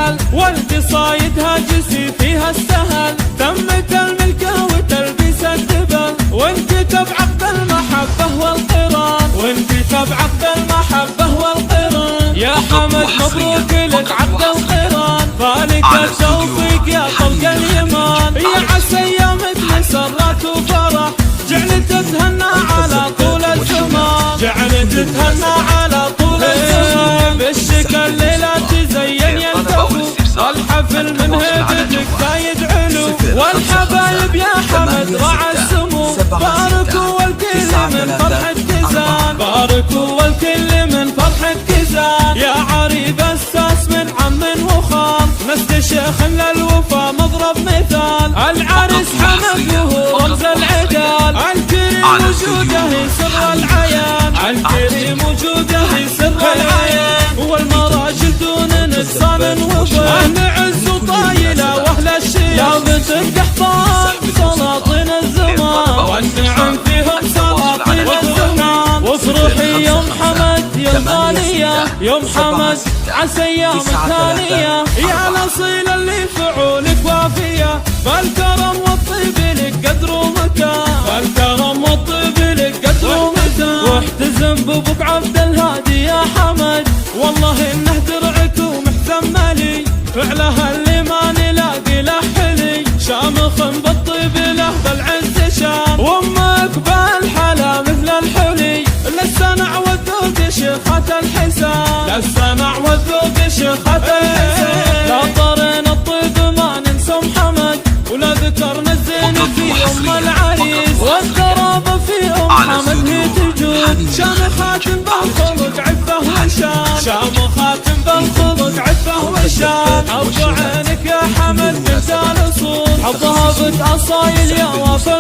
السهل، والقصايد هاجسي فيها السهل، تمت الملكة وتلبيس الدبل، وانكتب عقد المحبة والقران، وانكتب عقد المحبة والقران. يا حمد مبروك لك عقد القران، فالك التوفيق يا طلق اليمان. يا عسى ايامك مسرات وفرح، جعلت تتهنى على طول الزمان، جعلت تتهنى على طول الزمان. بالشكل الليلة تزين ينتفو، الحفل من هبتك زايد علو، والحبايب يا حمد راعى السمو، باركوا والكل من فرحة كزان، باركوا والكل من فرحة كزان. يا عريب الساس من عم وخال، مستشيخ للوفا مضرب مثال، العرس حمد وهو رمز العدال، الكريم وجوده سر العيان، الكريم وجوده سر العيان. والمراجل دون نقصان وضيان، عز وطايله واهل الشيخ، لابس القحطان سلاطين الزمان، والنعم فيهم سلاطين الزمان. وافرحي يوم حمد يا غالية، يوم حمد عسى ايام ثانية، يا الاصيل اللي فعولك وافية، بالكرم والطيب لك قدر ومكان، بالكرم والطيب لك قدر ومكان. واحتزم بابوك عبد الهادي يا حمد، والله انه درعك ومحزم مالي، فعله اللي ما نلاقي له حلي، شامخ بالطيب له بالعز شام، وامك بالحلا مثل الحلي، للسنع والذوق شيخة الحسان، للسنع والذوق شيخة الحسان. لا طرن الطيب ما ننسى محمد، ولا ذكرنا الزين في ام العريس، والقرابة في ام حمد هي تجود، شامخات بالخلق عفه وشان، شامخات بالخلق عفه وشان. حظ عينك يا حمد بنت الاصول، حظها بنت اصايل يا وفا